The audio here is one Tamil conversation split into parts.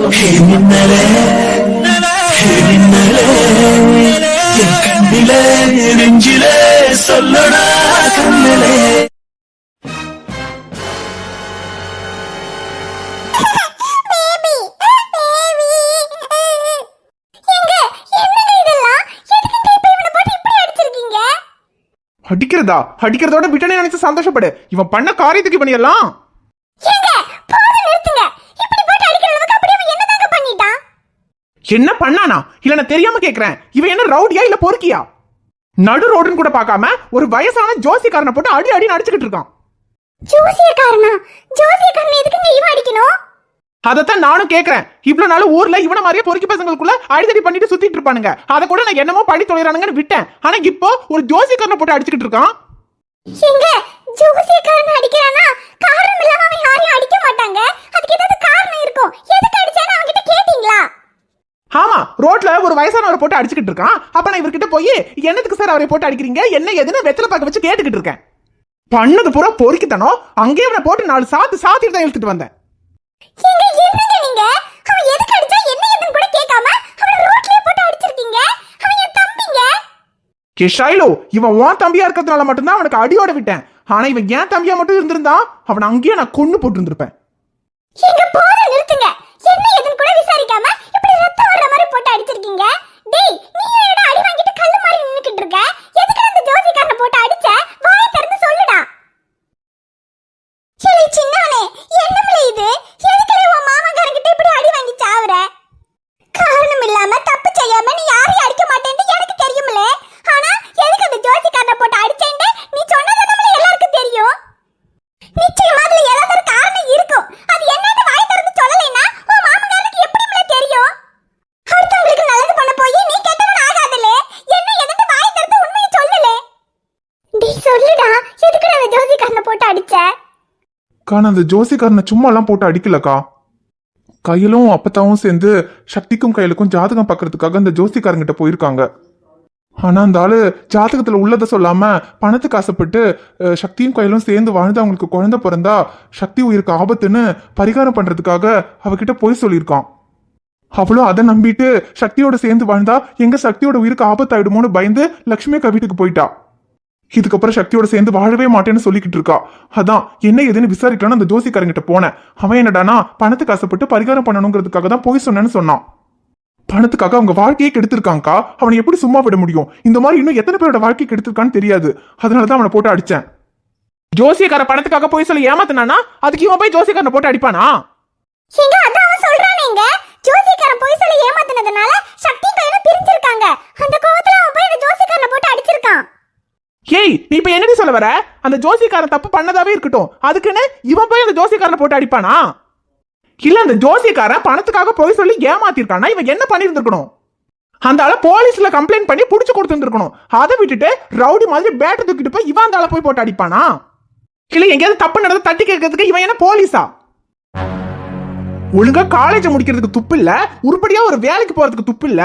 மின்னலே மின்னலே என் கண்ணிலே நெஞ்சிலே சொல்லடா கண்ணிலே. அடிக்கிறதா? அடிக்கிறதோட விட்டனே நினைச்சு சந்தோஷப்படு. இவன் பண்ண காரியத்துக்கு பண்ணிடலாம். என்ன பண்ணானா? இல்ல நான் தெரியாம கேக்குறேன். இவன் என்ன ரவுடியா இல்ல பொறுக்கியா? நடு ரோடுன்னு கூட பார்க்காம ஒரு வயசான ஜோசிக்காரனை போட்டு அடி அடி அடிச்சுக்கிட்டு இருக்கான். ஜோசியக்காரனா? ஜோசியக்காரன் எதுக்கு இவன் அடிக்கணும்? அதத்தான் நானும் கேக்குறேன். இவ்வளவு நாள் ஊர்ல இவன மாதிரியே பொறுக்கி பசங்களுக்குள்ள அடிதடி பண்ணிட்டு சுத்திட்டு இருப்பானுங்க. அத கூட நான் என்னமோ படி தொலைறானுங்கன்னு விட்டேன். ஆனா இப்போ ஒரு ஜோசிக்காரனை போட்டு அடிச்சுக்கிட்டு இருக்கான். எங்க ஜோசியக்காரன் அடிக்கறானா? காரணம் இல்லாம அவன் யாரையும் அடிக்க மாட்டாங்க. அதுக்கு ஏதாவது காரணம் இருக்கும். எதுக்கு அடிச்சானே அவங்க கிட்ட கேட்டிங்களா? ஆமா, ரோட்ல ஒரு வயசானவரை போட்டு அடிச்சுக்கிட்டு இருக்கான். அப்ப நான் இவர்கிட்ட போய் என்னத்துக்கு சார் அவரை போட்டு அடிக்கிறீங்க, என்ன எதுன்னு வெத்தலை பாக்க வச்சு கேட்டுக்கிட்டு இருக்கேன். பண்ணது பூரா பொறுக்கித்தனம். அங்கேயே அவனை போட்டு 4 சாத்திட்டு தான் இழுத்துட்டு வந்தேன். என்னங்க நீங்க? அவன் எதுக்கு அடிச்சா என்ன ஏதுன்னு கூட கேட்காம அவனை ரோட்லயே போட்டு அடிச்சிருக்கீங்க. அவன் என் தம்பிங்க. ஷைலோ, இவன் உன் தம்பியா இருக்கிறதுனால மட்டும்தான் அவனுக்கு அடியோட விட்டேன். ஆனா இவன் ஏன் தம்பியா மட்டும் இருந்திருந்தா அவன் அங்கேயே நான் கொன்னு போட்டு இருந்திருப்பேன். எங்க போற நிறுத்துங்க. என்ன ஏதுன்னு கூட விசாரிக்காம இப்படி ரத்தம் வர்ற மாதிரி போட்டு அடிச்சிருக்கீங்க. டேய், நீ ஏடா அடி வாங்கிட்டு கல்லு மாதிரி நின்னுக்கிட்டு இருக்க? எதுக்கு அந்த ஜோசிக்காரனை போட்டு அடிச்ச? வாயை திறந்து சொல்லுடா. சரி சின்னவனே, என்னம்ல இது? எதுக்கு உன் மாமாக்காரங்கிட்ட இப்படி அடி வாங்கி சாவுற? காரணம் இல்லாம தப்பு செய்யாம நீ யாரையும் அடிக்க மாட்டேன்னு எனக்கு தெரியும்ல. ஆனா எதுக்கு அந்த ஜோசிக்காரனை போட்டு அடிச்சேன்னு நீ சொன்னது நம்மள எல்லாருக்கும் தெரியும். நிச்சயமா அதுல ஏதாவது ஒரு காரணம் இருக்கும். அது என்னன்னு வாய் திறந்து சொல்லலைன்னா உன் மாமனாருக்கு எப்படிம்ல தெரியும்? அடுத்தவங்களுக்கு நல்லது பண்ண போய் நீ கெட்டவன் ஆகாதலே. என்ன எதுக்கு வாய் திறந்து உண்மையை சொல்லல? டேய் சொல்லுடா, எதுக்கு அந்த ஜோசிக்காரனை போட்டு அடிச்ச? கான அந்த ஜோசிக்காரனை சும்மா எல்லாம் போட்டு அடிக்கலக்கா. கையிலும் அப்பத்தாவும் சேர்ந்து சக்திக்கும் கையிலுக்கும் ஜாதகம் பார்க்கறதுக்காக அந்த ஜோசிக்காரங்கிட்ட போயிருக்காங்க. ஆனா அந்த ஆளு ஜாதகத்துல உள்ளதை சொல்லாம பணத்துக்கு ஆசைப்பட்டு சக்தியும் கையிலும் சேர்ந்து வாழ்ந்து அவங்களுக்கு குழந்தை பிறந்தா சக்தி உயிருக்கு ஆபத்துன்னு பரிகாரம் பண்றதுக்காக அவகிட்ட போய் சொல்லியிருக்கான். அவளும் அதை நம்பிட்டு சக்தியோட சேர்ந்து வாழ்ந்தா எங்க சக்தியோட உயிருக்கு ஆபத்தாயிடுமோன்னு பயந்து லட்சுமி அக்கா வீட்டுக்கு போயிட்டா. இதுக்கப்புறம் சக்தியோட சேர்ந்து வாழவே மாட்டேன்னு சொல்லிக்கிட்டு இருக்கா. அதான் என்ன ஏதுன்னு விசாரிக்கலான்னு அந்த ஜோசிக்காரங்கிட்ட போனேன். அவன் என்னடானா பணத்துக்கு ஆசைப்பட்டு பரிகாரம் பண்ணணுங்கிறதுக்காக தான் போய் சொன்னேன்னு சொன்னான். பணத்துக்காக அவங்க வாழ்க்கையை கெடுத்திருக்காங்கக்கா. அவனை எப்படி சும்மா விட முடியும்? இந்த மாதிரி இன்னும் எத்தனை பேரோட வாழ்க்கையை கெடுத்திருக்கான்னு தெரியாது. அதனாலதான் அவனை போட்டு அடிச்சேன். ஜோசியக்கார பணத்துக்காக போய் சொல்லி ஏமாத்தினானா அதுக்கு இவன் போய் ஜோசியக்காரனை போட்டு அடிப்பானா? எங்க அதான் அவன் சொல்றானேங்க, ஜோசிக்காரன் போய் சொல்லி ஏமாத்தினதுனால சக்தி கையில பிரிஞ்சிருக்காங்க. அந்த கோவத்துல அவன் போய் அந்த ஜோசிக்காரனை போட்டு அடிச்சிருக்கான். ஏய், நீ இப்ப என்னடி சொல்ல வர? அந்த ஜோசிக்காரன் தப்பு பண்ணதாவே இருக்கட்டும், அதுக்குன்னு இவன் போய் அந்த ஜோசிக்காரனை போட்டு அடிப்பானா? இல்ல அந்த ஜோசிக்காரன் பணத்துக்காக போய் சொல்லி ஏமாத்திருக்கானா? இவன் என்ன பண்ணிருந்திருக்கணும்? அந்த ஆளை போலீஸ்ல கம்ப்ளைண்ட் பண்ணி புடிச்சு கொடுத்துருக்கணும். அதை விட்டுட்டு ரவுடி மாதிரி பேட்டை தூக்கிட்டு போய் இவன் அந்த ஆளை போய் போட்டு அடிப்பானா? இல்ல எங்கேயாவது தப்பு நடந்து தட்டி கேட்கறதுக்கு இவன் என்ன போலீஸா? ஒழுங்கா காலேஜ் முடிக்கிறதுக்கு துப்பு இல்ல, உருப்படியா ஒரு வேலைக்கு போறதுக்கு துப்பு இல்ல.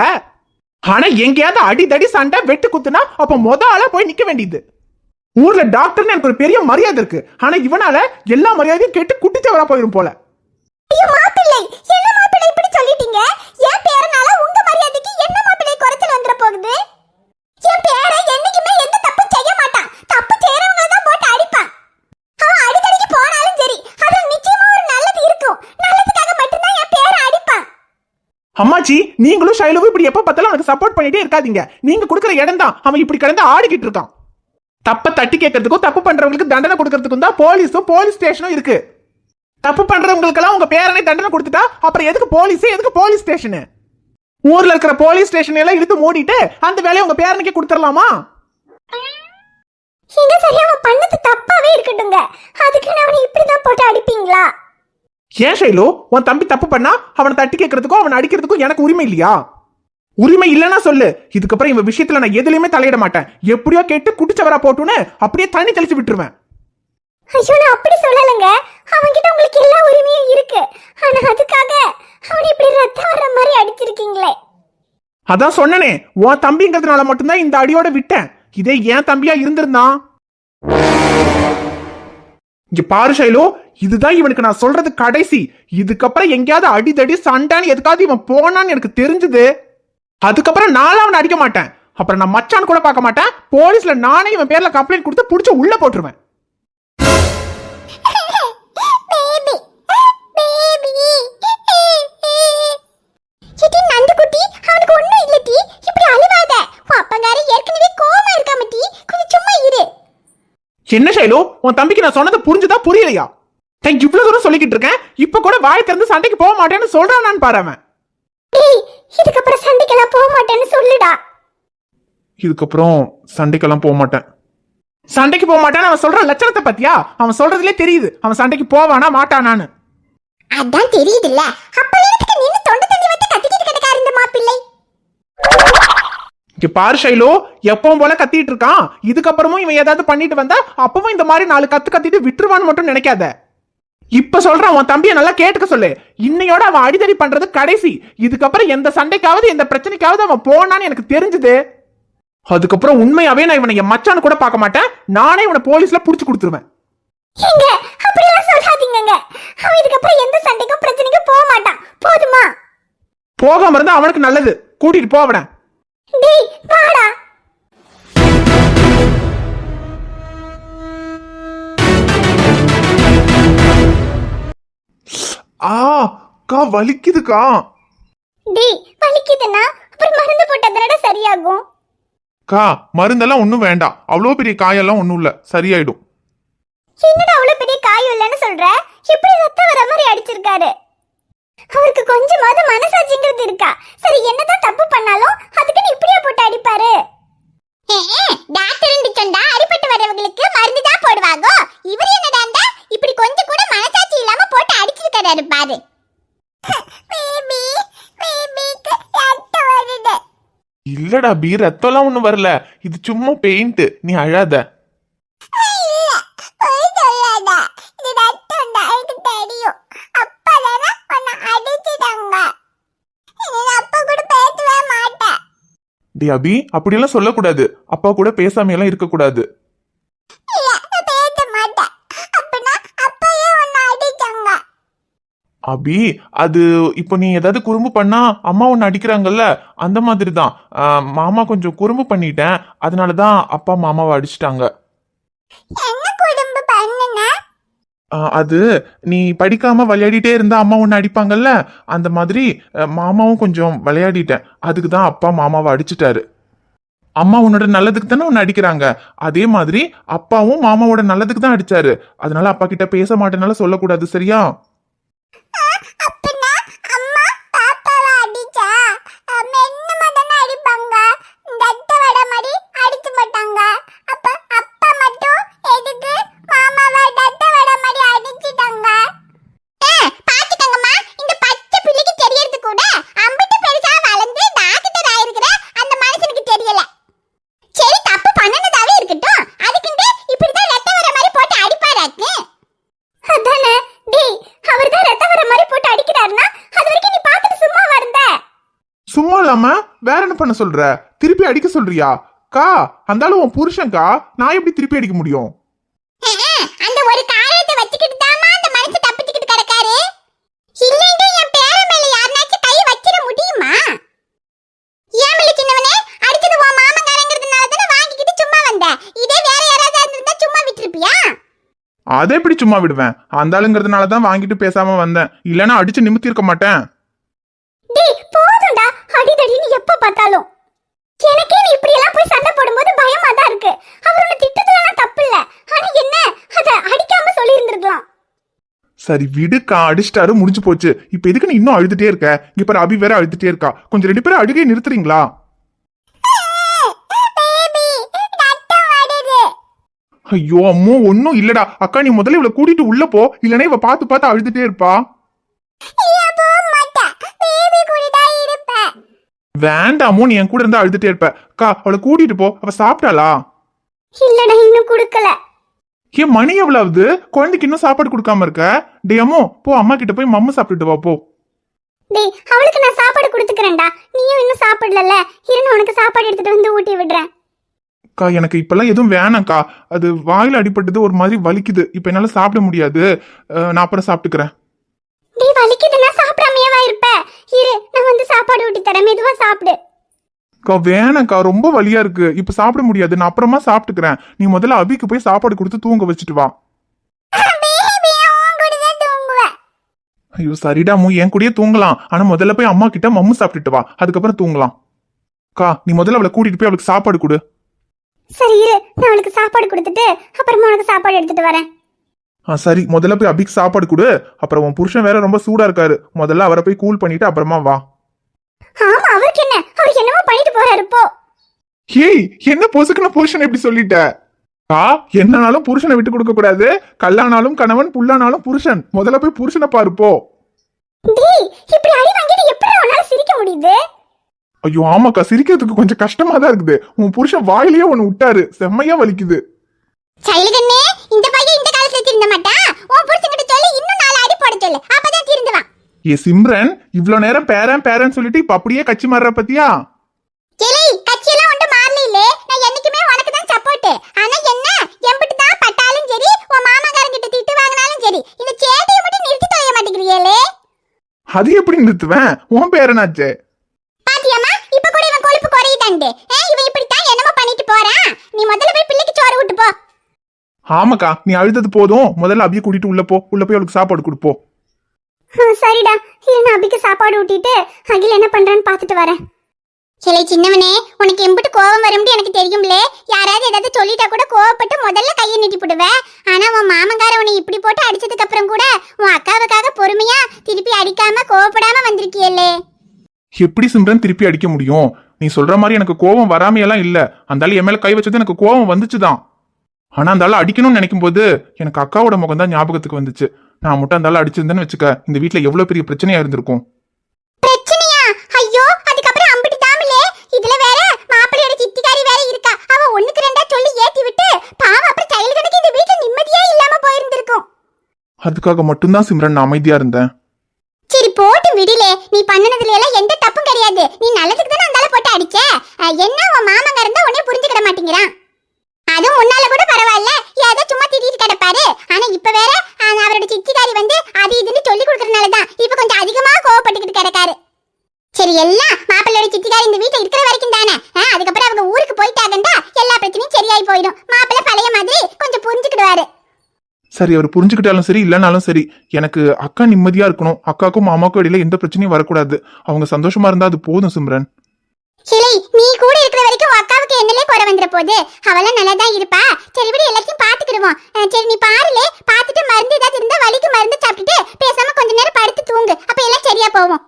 ஆனா எங்கேயாவது அடிதடி சண்டை வெட்டு குத்துனா அப்ப மொத ஆளா போய் நிக்க வேண்டியது. ஊர்ல டாக்டர்னு எனக்கு ஒரு பெரிய மரியாதை இருக்கு. ஆனா இவனால எல்லா மரியாதையும் கேட்டு குட்டிச்சவரா போயிரும் போல. ஐயோ மாப்பிள்ளை, என்ன மாப்பிள்ளை இப்படி சொல்லிட்டீங்க? என் பேரனால உங்க மரியாதைக்கு என்ன மாப்பிள்ளை குறைச்சல் வந்துற போகுது? என் பேரை என்னைக்குமே எந்த தப்பு செய்ய மாட்டான். தப்பு செய்யறவங்க தான் போட்டு அடிப்பான். அவன் அடிக்கடிக்கு போனாலும் சரி, அதுல நிச்சயமா ஒரு நல்லது இருக்கும். நல்லதுக்காக மட்டும்தான் என் பேரை அடிப்பான். அம்மாச்சி, நீங்களும் ஷைலுவும் இப்படி எப்ப பார்த்தாலும் அவனுக்கு சப்போர்ட் பண்ணிட்டே இருக்காதீங்க. நீங்க கொடுக்குற இடம் தான் அவன் இப்படி கிடந்து ஆடிக்கிட்டு இருக்கான். தப்ப தட்டி கேட்கறதுக்கும் தப்பு பண்றவங்களுக்கு தண்டனை கொடுக்கறதுக்கும் தான் போலீஸும் போலீஸ் ஸ்டேஷனும் இருக்கு. தப்பு பண்றவங்களுக்கெல்லாம் உங்க பேரனை தண்டனை கொடுத்துட்டா அப்புறம் எதுக்கு போலீஸ், எதுக்கு போலீஸ் ஸ்டேஷனு? ஊர்ல இருக்கிற போலீஸ் ஸ்டேஷன் எல்லாம் இழுத்து மூடிட்டு அந்த வேலையை உங்க பேரனுக்கே கொடுத்துடலாமா? இங்க சரியா அவன் பண்ணது தப்பாவே இருக்கட்டுங்க, அதுக்கு அவனை இப்படிதான் போட்டு அடிப்பீங்களா? ஏன் ஷைலு, உன் தம்பி தப்பு பண்ணா அவனை தட்டி கேட்கறதுக்கும் அவனை அடிக்கிறதுக்கும் எனக்கு உரிமை இல்லையா? உரிமை இல்லைன்னா சொல்லு. இதுக்கப்புறம் இவன் விஷயத்துல நான் எதுலயுமே தலையிட மாட்டேன். எப்படியோ கேட்டு குடிச்சவரா போட்டுன்னு அப்படியே தண்ணி தெளிச்சு விட்டுருவேன். ஐயோ நான் அப்படி சொல்லலைங்க, அவன்கிட்ட உங்களுக்கு எல்லா உரிமையும் இருக்கு. ஆனா அதுக்காக அவனை இப்படி ரத்தம் வர்ற மாதிரி அடிச்சிருக்கீங்களே. அதான் சொன்னனே, உன் தம்பிங்கிறதுனால மட்டும்தான் இந்த அடியோட விட்டேன். இதே ஏன் தம்பியா இருந்திருந்தான் இங்க பாரு ஷைலு, இதுதான் இவனுக்கு நான் சொல்றது கடைசி. இதுக்கப்புறம் எங்கேயாவது அடிதடி சண்டான்னு எதுக்காவது இவன் போனான்னு எனக்கு தெரிஞ்சது, அதுக்கப்புறம் நானும் அவனை அடிக்க மாட்டேன். அப்புறம் நான் மச்சான் கூட பார்க்க மாட்டேன். போலீஸ்ல நானே இவன் பேர்ல கம்ப்ளைண்ட் கொடுத்து புடிச்சு உள்ள போட்டுருவேன். பேபி பேபி சிட்டி நந்துக்குட்டி, அவனுக்கு ஒண்ணும் இல்ல டி. இப்படி அழுவாத. உன் அப்பங்கார ஏற்கனவே கோவமா இருக்காம டி. கொஞ்சம் சும்மா இரு. என்ன ஷைலு, உன் தம்பிக்கு நான் சொன்னது புரிஞ்சுதா புரியலையா? நான் இவ்வளவு தூரம் சொல்லிக்கிட்டு இருக்கேன், இப்ப கூட வாய் திறந்து சண்டைக்கு போக மாட்டேன்னு சொல்றான். நான் பாரு அவன். டேய், இதுக்கப்புறம் சண்டைக்கெல்லாம் போக மாட்டேன்னு சொல்லுடா. இதுக்கப்புறம் சண்டைக்கெல்லாம் போக மாட்டேன். சண்டைக்கு போக மாட்டான்னு அவன் சொல்ற லட்சணத்தை பத்தியா? அவன் சொல்றதுலே தெரியுது அவன் சண்டைக்கு போவானா மாட்டானான்னு. அதான் தெரியுதுல்ல. அப்ப எனக்கு நின்னு தொண்டை தண்ணி விட்டு கத்திக்கிட்டு கிடக்காரு இந்த மாப்பிள்ளை. இங்க பாரு ஷைலு, எப்பவும் போல கத்திட்டு இருக்கான். இதுக்கப்புறமும் இவன் ஏதாவது பண்ணிட்டு வந்தா அப்பவும் இந்த மாதிரி 4 கத்து கத்திட்டு விட்டுருவான்னு மட்டும் நினைக்காத. இப்ப சொல்றான், உன் தம்பியை நல்லா கேட்டுக்க சொல்லு. இன்னையோட அவன் அடிதடி பண்றது கடைசி. இதுக்கப்புறம் எந்த சண்டைக்காவது எந்த பிரச்சனைக்காவது அவன் போனான்னு எனக்கு தெரிஞ்சது, அதுக்கப்புறம் உண்மையாவே நான் இவனை என் மச்சான்னு கூட பார்க்க மாட்டேன். நானே இவனை போலீஸ்ல புடிச்சு கொடுத்துருவேன். ஏங்க, அப்படியெல்லாம் சொல்லாதீங்கங்க. அவன் இதுக்கப்புறம் எந்த சண்டைக்கும் பிரச்சனைக்கும் போக மாட்டான். போதுமா? போகாம இருந்தா அவனுக்கு நல்லது. கூட்டிட்டு போவன. டேய் வாடா. அக்கா வலிக்குதுக்கா. டேய் வலிக்குதுன்னா அப்புறம் மருந்து போட்டா சரியாகும். அக்கா மருந்தெல்லாம் ஒன்றும் வேண்டாம், அவ்வளோ பெரிய காயெல்லாம் ஒன்றும் இல்லை, சரியாயிடும். என்னடா அவ்வளவு பெரிய காயம் இல்லைன்னு சொல்ற? எப்படி ரத்தம் வர மாதிரி அடிச்சிருக்காரு? அவருக்கு கொஞ்சமாவது மனசாட்சிங்கிறது இருக்கா? சரி, என்னதான் தப்பு பண்ணாலும் அதுக்குன்னு இப்படியே போட்டு அடிப்பாரு? டாக்டர் சொன்னா அடிபட்டு வரவங்களுக்கு மருந்து தான் போடுவாங்க. இவர் என்னடாண்டா இப்படி கொஞ்சம் கூட மனசாட்சி இல்லாம போட்டு அடிச்சிருக்காரு பாரு. பேபி பேபிக்கு ரத்தம் வருது. இல்லடா பி, ரத்தம்லாம் ஒன்றும் வரல, இது சும்மா பெயிண்ட், நீ அழாத. டி அபி, அப்படியெல்லாம் சொல்லக்கூடாது. அப்பா கூட பேசாம எல்லாம் இருக்கக்கூடாது. அபி, அது இப்போ நீ ஏதாவது குறும்பு பண்ணா அம்மா உன்னை அடிக்கிறாங்கல்ல, அந்த மாதிரி தான். மாமா கொஞ்சம் குறும்பு பண்ணிட்டேன், அதனாலதான் அப்பா மாமாவை அடிச்சிட்டாங்க. அது நீ படிக்காம விளையாடிட்டே இருந்தா அம்மா உன்னை அடிப்பாங்கல்ல, அந்த மாதிரி மாமாவும் கொஞ்சம் விளையாடிட்டேன், அதுக்கு தான் அப்பா மாமாவை அடிச்சிட்டாரு. அம்மா உன்னோட நல்லதுக்கு தானே உன்னை அடிக்கிறாங்க, அதே மாதிரி அப்பாவும் மாமாவோட நல்லதுக்கு தான் அடிச்சாரு. அதனால அப்பா கிட்ட பேச மாட்டேனால சொல்லக்கூடாது, சரியா? சும்மா இல்லாம வேற என்ன பண்ண சொல்ற? திருப்பி அடிக்க சொல்றியா? கா, அந்தாலும் உன் புருஷன்கா, நான் எப்படி திருப்பி அடிக்க முடியும்? அந்த ஒரு காரியத்தை வச்சுக்கிட்டு தாமா அந்த மனுஷன் தப்பிச்சிட்டு கிடக்காரு. இல்லைங்க என் பேர மேல யாரனாச்சும் கை வச்சிர முடியுமா? ஏமல சின்னவனே, அடிச்சது உன் மாமங்காரங்கிறதுனால தான வாங்கிக்கிட்டு சும்மா வந்த. இதே வேற யாராவது இருந்தா சும்மா விட்டுருப்பியா? அதை எப்படி சும்மா விடுவேன்? அந்தாளுங்கிறதுனால தான் வாங்கிட்டு பேசாம வந்தேன், இல்லைன்னா அடிச்சு நிமித்தி இருக்க மாட்டேன். டேய் போதும்டா, அடிதடின்னு எப்ப பார்த்தாலும். எனக்கே நீ இப்படி எல்லாம் போய் சண்டை போடும்போது பயமா தான் இருக்கு. அவரோட திட்டத்துலலாம் தப்பு இல்ல, ஆனா என்ன அத அடிக்காம சொல்லி இருந்திருக்கலாம். சரி விடுக்கா, அடிச்சிட்டாரு, முடிஞ்சு போச்சு. இப்ப எதுக்கு நீ இன்னும் அழுதுட்டே இருக்க? இங்க பாரு, அபி வேற அழுதுட்டே இருக்கா. கொஞ்சம் 2 பேரும் அழுகையை நிறுத்துறீங்களா? ஐயோ அம்மோ, ஒன்னும் இல்லடா. அக்கா நீ முதல்ல இவளை கூட்டிட்டு உள்ள போ, இல்லனா இவ பார்த்து பார்த்து அழுதுட்டே இருப்பா. வேண்டாமோ, நீ என் கூட இருந்தா அழுதுட்டே இருப்ப. அக்கா அவளை கூட்டிட்டு போ. அவ சாப்பிட்டாளா? இல்லடா, இன்னும் குடுக்கல. ஏன் மணி எவ்வளவு? குழந்தைக்கு இன்னும் சாப்பாடு கொடுக்காம இருக்க? டே அம்மோ, போ அம்மா கிட்ட போய் மம்மு சாப்பிட்டுட்டு வா போ. டேய், அவளுக்கு நான் சாப்பாடு கொடுத்துக்கறேன்டா. நீயும் இன்னும் சாப்பிடலல, இரு நான் உனக்கு சாப்பாடு எடுத்துட்டு வந்து ஊட்டி விடுறேன். அக்கா எனக்கு இப்பெல்லாம் எதுவும் வேணாம்க்கா. அது வாயில அடிபட்டது ஒரு மாதிரி வலிக்குது. இப்ப என்னால சாப்பிட முடியாது. நான் அப்புறம் சாப்பிட்டுக்கிறேன். நீ வலிக்குதுன்னா சாப்பிடாமையவா இருப்ப? இரு, நான் வந்து சாப்பாடு ஊட்டி தரேன், மெதுவா சாப்பிடு. அக்கா வேணாம்க்கா, ரொம்ப வலியா இருக்கு. இப்ப சாப்பிட முடியாது. நான் அப்புறமா சாப்பிட்டுக்கிறேன். நீ முதல்ல அபிக்கு போய் சாப்பாடு கொடுத்து தூங்க வச்சுட்டு வா. ஐயோ சரிடா மூ, என் கூடயே தூங்கலாம். ஆனா முதல்ல போய் அம்மா கிட்ட மம்மு சாப்பிட்டுட்டு வா, அதுக்கப்புறம் தூங்கலாம். அக்கா நீ முதல்ல அவளை கூட்டிட்டு போய் அவளுக்கு சாப்பாடு கொடு. சரி இரு, நான் அவளுக்கு சாப்பாடு கொடுத்துட்டு அப்புறமா உனக்கு சாப்பாடு எடுத்துட்டு வரேன். சரி, முதல்ல போய் அபிக்கு சாப்பாடு கொடு. அப்புறம் உன் புருஷன் வேற ரொம்ப சூடா இருக்காரு. முதல்ல அவரை போய் கூல் பண்ணிட்டு அப்புறமா வா. ஆமா, அவருக்கு என்ன, அவர் என்னமோ பண்ணிட்டு போறாரு போ. ஏய், என்ன பொசுக்குன புருஷன் எப்படி சொல்லிட்ட? என்னனாலும் புருஷனை விட்டு கொடுக்க கூடாது. கல்லானாலும் கணவன், புல்லானாலும் புருஷன். முதல்ல போய் புருஷனை பாரு போ. டேய், இப்படி அடி வாங்கிட்டு எப்படி உன்னால சிரிக்க முடியுது? ஐயோ ஆமாக்கா, சிரிக்கிறதுக்கு கொஞ்சம் கஷ்டமா தான் இருக்குது. உன் புருஷன் வாயிலேயே ஒண்ணு விட்டாரு, செம்மையா வலிக்குது. சைலகண்ணே, இந்த பையன் இந்த காலத்துல திருந்த மாட்டான். உன் புருஷன்கிட்ட சொல்லி இன்னும் 4 அடி போட சொல்லு, அப்பதான் திருந்துவான். ஏ சிம்ரன், இவ்ளோ நேரம் பேரன் பேரன் சொல்லிட்டு இப்ப அப்படியே கட்சி மாறுற பத்தியா? கிளி, கட்சியெல்லாம் ஒன்று மாறல இல்ல. நான் என்னைக்குமே உனக்கு தான் சப்போர்ட். ஆனா என்ன, எம்பிட்டு தான் பட்டாலும் சரி, உன் மாமாக்காரங்கிட்ட திட்டு வாங்கினாலும் சரி, இந்த சேட்டையை மட்டும் நிறுத்தி தொலைய மாட்டேங்கிறீங்களே. அது எப்படி நிறுத்துவேன்? உன் பேரனாச்சே. பாத்தியாமா, இப்ப கூட இவன் கொழுப்பு குறையுதாண்டு. இவன் இப்படித்தான் என்னமோ பண்ணிட்டு போறான். நீ முதல்ல போய் பிள்ளைக்கு சோறு விட்டு போ. ஆமாக்கா, நீ அழுதது போதும். முதல்ல அபிய கூட்டிட்டு உள்ள போ. உள்ள போய் அவளுக்கு சாப்பாடு கொடுப்போம். சரிடா, இரு, நான் அபிக்கு சாப்பாடு ஊட்டிட்டு அகில் என்ன பண்றான்னு பாத்துட்டு வரேன். கிளை சின்னவனே, உனக்கு எம்பிட்டு கோவம் வரும்னு எனக்கு தெரியும்லே. யாராவது ஏதாவது சொல்லிட்டா கூட கோவப்பட்டு முதல்ல கையை நீட்டி போடுவேன். ஆனா உன் மாமங்கார உன்னை இப்படி போட்டு அடிச்சதுக்கு அப்புறம் கூட உன் அக்காவுக்காக பொறுமையா திருப்பி அடிக்காம கோவப்படாம வந்திருக்கியல்லே. எப்படி சிம்ரன் திருப்பி அடிக்க முடியும்? நீ சொல்ற மாதிரி எனக்கு கோவம் வராமையெல்லாம் இல்ல. அந்த என் மேல கை வச்சது எனக்கு கோவம் வந்துச்சுதான். ஆனா அந்த ஆளு அடிக்கணும்னு நினைக்கும் போது எனக்கு அக்காவோட முகம் தான் ஞாபகத்துக்கு வந்துச்சு. நான் மட்டும் அந்த ஆளு அடிச்சிருந்தேன்னு வச்சுக்க, இந்த வீட்டுல எவ்வளவு பெரிய பிரச்சனையா இருந்திருக்கும். பிரச்சனையா? ஐயோ, அதுக்கப்புறம் அம்பிட்டு தாமலே. இதுல வேற மாப்பிள்ளையோட சித்திகாரி வேற இருக்கா. அவ ஒண்ணுக்கு ரெண்டா சொல்லி ஏத்தி விட்டு பாவம் அப்புறம் சைல்டுக்கு இந்த வீட்டுல நிம்மதியே இல்லாம போயிருந்திருக்கும். அதுக்காக மட்டும்தான் சிம்ரன் நான் அமைதியா இருந்தேன். சரி போட்டு விடிலே, நீ பண்ணனதுல எல்லாம் எந்த தப்பும் கிடையாது. நீ நல்லதுக்கு தானே அந்தால போட்டு அடிச்ச. என்ன உன் மாமங்க இருந்தா உன்னை புரிஞ்சுக்கிட மாட்டேங்கிறான். அதுவும் முன்னால கூட பரவாயில்ல, ஏதோ சும்மா திட்டிட்டு கிடப்பாரு. ஆனா இப்ப வேற அவரோட சித்திகாரி வந்து அது இதுன்னு சொல்லி கொடுக்கறதுனாலதான் இப்ப கொஞ்சம் அதிகமா கோவப்பட்டுக்கிட்டு கிடக்காரு. சரி, எல்லாம் மாப்பிள்ளையோட சித்திகாரி இந்த வீட்டுல இருக்கிற வரைக்கும் தானே. அதுக்கப்புறம் அவங்க ஊருக்கு போயிட்டாங்கண்டா எல்லா பிரச்சனையும் சரியாயி போயிடும். மாப்பிள்ளை பழைய மாதிரி கொஞ்சம் புரிஞ்சுக்கிடுவாரு. சரி, அவர் புரிஞ்சுக்கிட்டாலும் சரி இல்லைனாலும் சரி, எனக்கு அக்கா நிம்மதியா இருக்கணும். அக்காக்கும் மாமாக்கும் இடையில எந்த பிரச்சனையும் வரக்கூடாது. அவங்க சந்தோஷமா இருந்தா அது போதும் சிம்ரன். கிளை, நீ கூட இருக்கிற வரைக்கும் அக்காவுக்கு என்னலே குறை வந்துற போது. அவளும் நல்லதான் இருப்பா. சரி விடு, எல்லாத்தையும் பாத்துக்கிடுவோம். சரி நீ பாருலே, பாத்துட்டு மருந்து ஏதாவது இருந்தா வலிக்கு மருந்து சாப்பிட்டுட்டு பேசாம கொஞ்ச நேரம் படுத்து தூங்கு. அப்ப எல்லாம் சரியா போவோம்.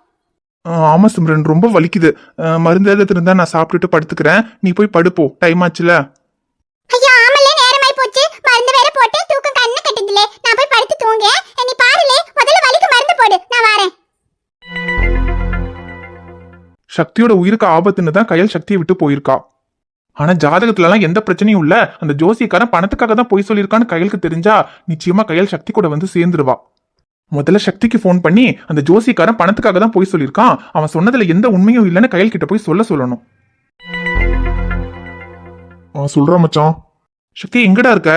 ஆமா சிம்ரன், ரொம்ப வலிக்குது. மருந்து ஏதாவது இருந்தா நான் சாப்பிட்டுட்டு படுத்துக்கிறேன். நீ போய் படுப்போ, டைம் ஆச்சுல. ஐயோ ஆமலே, நேரமாய் போச்சு. மருந்து வேற போட்டு தூக்கம் கண்ணு கட்டுதுலே. நான் போய் படுத்து தூங்க. நீ பாருலே, முதல்ல வலிக்கு மருந்து போடு, நான் வரேன். சக்தியோட உயிருக்கு ஆபத்துன்னு தான் கையல் சக்தியை விட்டு போயிருக்கா. ஆனா ஜாதகத்துல எல்லாம் எந்த பிரச்சனையும் இல்ல. அந்த ஜோசியக்காரன் பணத்துக்காக தான் போய் சொல்லியிருக்கான்னு கையலுக்கு தெரிஞ்சா நிச்சயமா கையல் சக்தி கூட வந்து சேர்ந்துருவா. முதல்ல சக்திக்கு போன் பண்ணி அந்த ஜோசியக்காரன் பணத்துக்காக தான் போய் சொல்லியிருக்கான், அவன் சொன்னதுல எந்த உண்மையும் இல்லைன்னு கையல் கிட்ட போய் சொல்லணும். சொல்றா மச்சான். சக்தி எங்கடா இருக்க?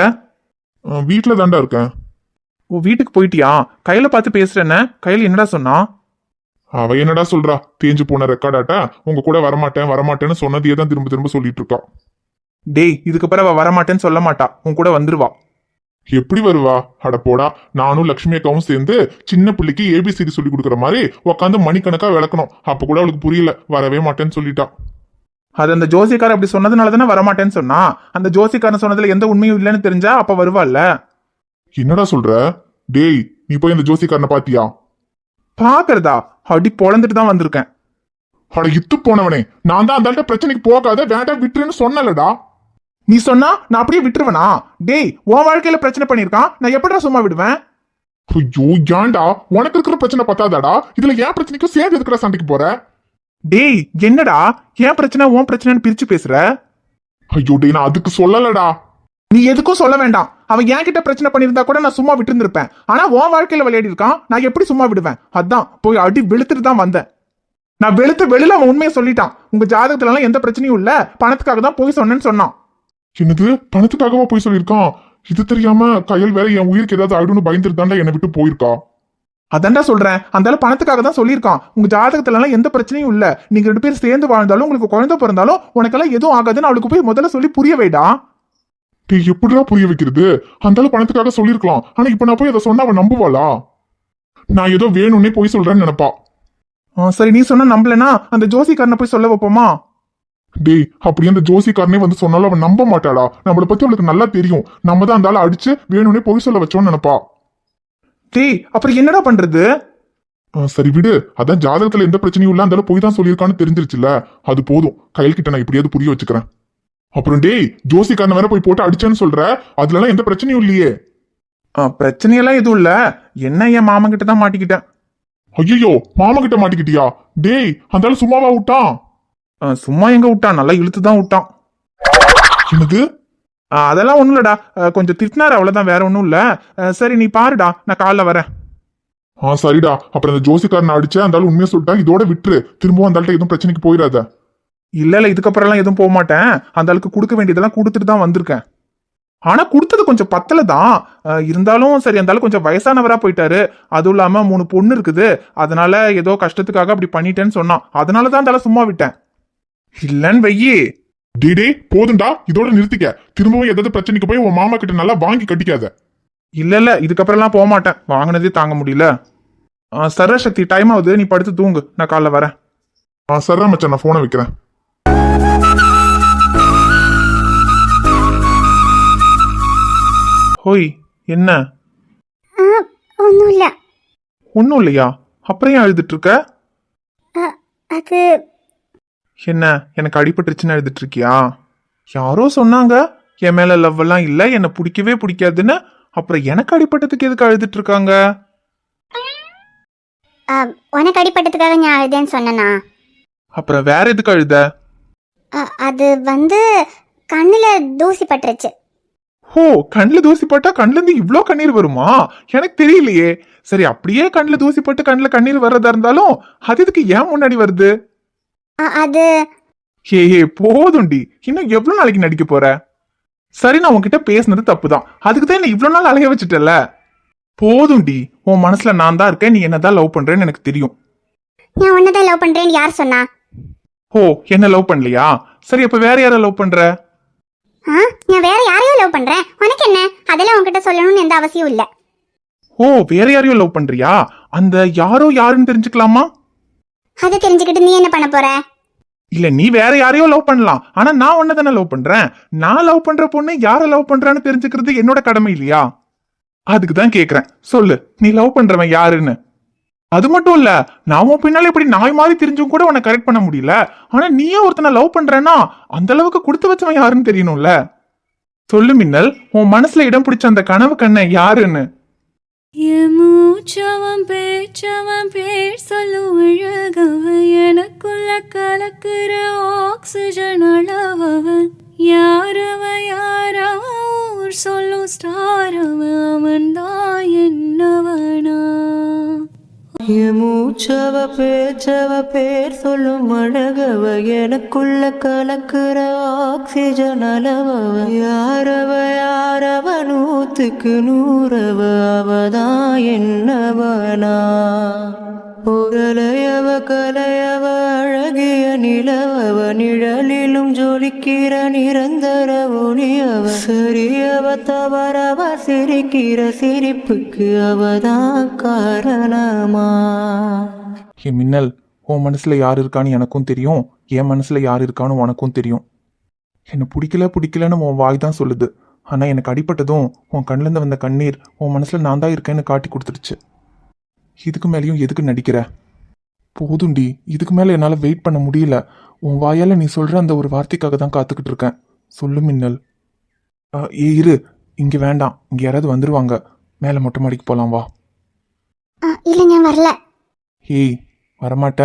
வீட்டுல தாண்டா இருக்கேன். ஓ, வீட்டுக்கு போயிட்டியா? கையில பார்த்து பேசுறேன்ன. கையில் என்னடா சொன்னா? அவ என்னடா சொல்றா, தேஞ்சு போன ரெக்கார்டாட்டா உங்க கூட வரமாட்டேன்னு சொன்னதையே தான் திரும்ப திரும்ப சொல்லிட்டு இருக்கா. டேய், இதுக்கு பிறகு அவ வரமாட்டேன்னு சொல்ல மாட்டா, உன் கூட வந்துருவா. எப்படி வருவா? அட போடா, நானும் லட்சுமி அக்காவும் சேர்ந்து சின்ன பிள்ளைக்கு ஏபிசிடி சொல்லி கொடுக்குற மாதிரி உட்காந்து மணிக்கணக்கா விளக்கணும். அப்ப கூட அவளுக்கு புரியல, வரவே மாட்டேன்னு சொல்லிட்டா. அது அந்த ஜோசிக்காரன் அப்படி சொன்னதுனால தானே வரமாட்டேன்னு சொன்னா. அந்த ஜோசிக்காரன் சொன்னதுல எந்த உண்மையும் இல்லைன்னு தெரிஞ்சா அப்ப வருவாள்ல. என்னடா சொல்ற? டேய், நீ போய் அந்த ஜோசிக்காரனை பாத்தியா? பாக்குறதா? அப்படி பொழந்துட்டு தான் வந்திருக்கேன். அட இத்து போனவனே, நான் தான் அந்த பிரச்சனைக்கு போகாத, வேண்டாம் விட்டுருன்னு சொன்னலடா. நீ சொன்னா நான் அப்படியே விட்டுருவனா? டேய், உன் வாழ்க்கையில பிரச்சனை பண்ணிருக்கான், நான் எப்படிடா சும்மா விடுவேன்? ஐயோ ஏன்டா, உனக்கு இருக்கிற பிரச்சனை பத்தாதாடா, இதுல ஏன் பிரச்சனைக்கும் சேர்ந்து இருக்கிற சண்டைக்கு போற? டேய், என்னடா ஏன் பிரச்சனை உன் பிரச்சனைன்னு பிரிச்சு பேசுற? ஐயோ டேய், நான் அதுக்கு சொல்லலடா. நீ எதுக்கும் சொல்ல வேண்டாம். அவன் என் கிட்ட பிரச்சனை பண்ணிருந்தா கூட நான் சும்மா விட்டு இருந்திருப்பேன். ஆனா உன் வாழ்க்கையில விளையாடி இருக்கான், நான் எப்படி சும்மா விடுவேன்? அதான் போய் அடி வெளுத்துட்டு தான் வந்தேன். நான் வெளுத்து வெளியில அவன் உண்மையை சொல்லிட்டான். உங்க ஜாதகத்துல எல்லாம் எந்த பிரச்சனையும் இல்ல, பணத்துக்காக தான் போய் சொன்னேன்னு சொன்னான். என்னது பணத்துக்காகவா போய் சொல்லியிருக்கான்? இது தெரியாம கையல் வேற என் உயிருக்கு ஏதாவது ஆயிடும்னு பயந்துட்டு தாண்டா என்னை விட்டு போயிருக்கா. அதான்டா சொல்றேன், அந்த ஆளு பணத்துக்காக தான் சொல்லியிருக்கான். உங்க ஜாதகத்துல எல்லாம் எந்த பிரச்சனையும் இல்ல. நீங்க 2 பேரும் சேர்ந்து வாழ்ந்தாலும் உங்களுக்கு குழந்தை பிறந்தாலும் உனக்கெல்லாம் எதுவும் ஆகாதுன்னு அவளுக்கு போய் முதல்ல சொல்லி புரிய வைடா. டேய் எப்படிலாம் புரிய வைக்கிறது? அந்த ஆளு பணத்துக்காக சொல்லியிருக்கலாம். ஆனா இப்ப நான் போய் அதை சொன்னா அவன் நம்புவாளா? நான் ஏதோ வேணும்னே போய் சொல்றேன்னு நினைப்பா. சரி, நீ சொன்னா நம்பலனா அந்த ஜோசிக்காரனை போய் சொல்ல வைப்போமா? டேய் அப்படியே அந்த ஜோசிக்காரனே வந்து சொன்னாலும் அவன் நம்ப மாட்டாடா. நம்மளை பத்தி அவளுக்கு நல்லா தெரியும். நம்ம தான் அந்த ஆளை அடிச்சு வேணும்னே போய் சொல்ல வச்சோம்னு நினைப்பா. டேய் அப்புறம் என்னடா பண்றது? சரி விடு. அதான் ஜாதகத்துல எந்த பிரச்சனையும் இல்ல, அந்த ஆளு போய் தான் சொல்லியிருக்கான்னு தெரிஞ்சிருச்சுல, அது போதும். கையில் கிட்ட நான் இப்படியாவது புரிய வச்சுக்கிறேன். அப்புறம் டேய் ஜோசிக்காரன் வேற போய் போட்டு அடிச்சேன்னு சொல்ற, அதுலலாம் எந்த பிரச்சனையும் இல்லையே? பிரச்சனையெல்லாம் எதுவும் இல்ல. என்ன என் மாமன் கிட்ட தான் மாட்டிக்கிட்டேன். ஐயோ மாமா கிட்ட மாட்டிக்கிட்டியா? டேய் அந்த ஆளு சும்மாவா விட்டான்? சும்மா எங்க விட்டான், நல்லா இழுத்து தான் விட்டான். என்னது? அதெல்லாம் ஒண்ணும் இல்லடா, கொஞ்சம் திட்டினாரு அவ்வளவுதான், வேற ஒண்ணும் இல்ல. சரி நீ பாருடா, நான் காலைல வரேன். சரிடா. அப்புறம் அந்த ஜோசிக்காரன் அடிச்ச அந்த ஆளு உண்மையா சொல்லிட்டா, இதோட விட்டுரு. திரும்பவும் அந்த ஆள்கிட்ட எதுவும் பிரச்சனைக்கு போயிடாத. இல்ல இதுக்கப்புறம் எல்லாம் எதுவும் போக மாட்டேன். அந்த ஆளுக்கு கொடுக்க வேண்டியதெல்லாம் கொடுத்துட்டு தான் வந்திருக்கேன். ஆனா கொடுத்தது கொஞ்சம் பத்தல தான். இருந்தாலும் சரி, அந்த ஆளு கொஞ்சம் வயசானவரா போயிட்டாரு. அதுவும் இல்லாம 3 பொண்ணு இருக்குது. அதனால ஏதோ கஷ்டத்துக்காக அப்படி பண்ணிட்டேன்னு சொன்னான். அதனாலதான் அந்த ஆளை சும்மா விட்டேன். இல்லன்னு வெய்யி. டே போதுண்டா, இதோட நிறுத்திக்க. திரும்பவும் ஏதாவது பிரச்சனைக்கு போய் உன் மாமா கிட்ட நல்லா வாங்கி கட்டிக்காத. இல்ல இதுக்கப்புறம் எல்லாம் போக மாட்டேன். வாங்கினதே தாங்க முடியல. சரசக்தி, டைம் ஆகுது, நீ படுத்து தூங்கு, நான் காலைல வரேன். சரா மச்சான், நான் போனை வைக்கிறேன். ஹோய், என்ன? ஒன்றும் இல்லை. ஒன்னும் இல்லையா? அப்புறம் ஏன் அழுதுட்டு இருக்க? அது என்ன, எனக்கு அடிபட்டுருச்சுன்னு அழுதுட்டு இருக்கியா? யாரோ சொன்னாங்க என் மேல லவ் எல்லாம் இல்ல, என்னை பிடிக்கவே பிடிக்காதுன்னு. அப்புறம் எனக்கு அடிபட்டதுக்கு எதுக்கு அழுதுட்டு இருக்காங்க? உனக்கு அடிப்பட்டதுக்காக நான் அழுதேன்னு சொன்னனா? அப்புறம் வேற எதுக்கு அழுத? அது கண்ணுல தூசி பட்டுருச்சு. ஓ, கண்ணுல தூசி பட்டா கண்ணுல இருந்து இவ்ளோ கண்ணீர் வருமா? எனக்கு தெரியலையே. சரி, அப்படியே கண்ணுல தூசி பட்டு கண்ணுல கண்ணீர் வர்றதா இருந்தாலும் அது எதுக்கு ஏன் முன்னாடி வருது? அது ஏ போதும்டி, இன்னும் எவ்வளவு நாளைக்கு நடிக்க போற? சரி, நான் உன்கிட்ட பேசுனது தப்புதான். அதுக்கு தான் என்ன இவ்வளவு நாள் அலைய வச்சுட்டல. போதும்டி, உன் மனசுல நான் தான் இருக்கேன். நீ என்னதான் லவ் பண்றேன்னு எனக்கு தெரியும். நான் உன்னதான் லவ் பண்றேன்னு யார் சொன்னா? ஓ, என்ன லவ் பண்ணலையா? சரி, அப்ப வேற யார லவ் பண்ற? நான் வேற யாரையோ லவ் பண்றேன். உனக்கு என்ன? அதெல்லாம் உன்கிட்ட சொல்லணும்னு எந்த அவசியம் இல்ல. ஓ, வேற யாரையோ லவ் பண்றியா? அந்த யாரோ யாருன்னு தெரிஞ்சுக்கலாமா? அதை தெரிஞ்சுக்கிட்டு நீ என்ன பண்ண போற? இல்ல, நீ வேற யாரையோ லவ் பண்ணலாம். ஆனா நான் உன்னதானே லவ் பண்றேன். நான் லவ் பண்ற பொண்ணு யார லவ் பண்றான்னு தெரிஞ்சுக்கிறது என்னோட கடமை இல்லையா? அதுக்கு தான் கேக்குறேன். சொல்லு, நீ லவ் பண்றவன் யாருன்னு. அது மட்டும் இல்ல, நான் உன் பின்னால இப்படி நாய் மாதிரி தெரிஞ்சும் கூட உன்னை கரெக்ட் பண்ண முடியல. ஆனா நீயே ஒருத்தனை லவ் பண்றேன்னா அந்த அளவுக்கு கொடுத்து வச்சவன் யாருன்னு தெரியணும்ல. சொல்லு மின்னல், உன் மனசுல இடம் பிடிச்ச அந்த கனவு கண்ணன் யாருன்னு. மூச்சவன் பேர் சொல்லும் அழகவன், எனக்குள்ள கலக்குற ஆக்சிஜன் அளவன். யாரவன் ஊர் சொல்லும் ஸ்டாரவன், அவன் தான் என்னவனா. மூச்சவ பேர் சொல்லும் அழகவ, எனக்குள்ள கலக்குற ஆக்சிஜன் அளவவ. யாரவ 100க்கு 100அவ, அவதான் என்னவனா. கலையவ அழகிய நிலவவ, நிழலிலும் ஜொலிக்கிற நிரந்தர ஒளியவ. சரியவ தவறவ, சிரிக்கிற சிரிப்புக்கு அவதான் காரணமா. என் மின்னல், உன் மனசுல யார் இருக்கான்னு எனக்கும் தெரியும். என் மனசுல யார் இருக்கான்னு உனக்கும் தெரியும். என்னை பிடிக்கலன்னு உன் வாய் தான் சொல்லுது. ஆனா எனக்கு அடிபட்டதும் உன் கண்ணுல இருந்து வந்த கண்ணீர் உன் மனசுல நான் தான் இருக்கேன்னு காட்டி கொடுத்துருச்சு. இதுக்கு மேலேயும் எதுக்கு நடிக்கிற? போதும்டி, இதுக்கு மேல என்னால வெயிட் பண்ண முடியல. உன் வாயால நீ சொல்ற அந்த ஒரு வார்த்தைக்காக தான் காத்துக்கிட்டு இருக்கேன். சொல்லு மின்னல். இரு, இங்க வேண்டாம், இங்க யாராவது வந்துருவாங்க. மேல மொட்டை மாடிக்கு போலாம், வா. இல்ல, நான் வரல. ஏய், வரமாட்ட?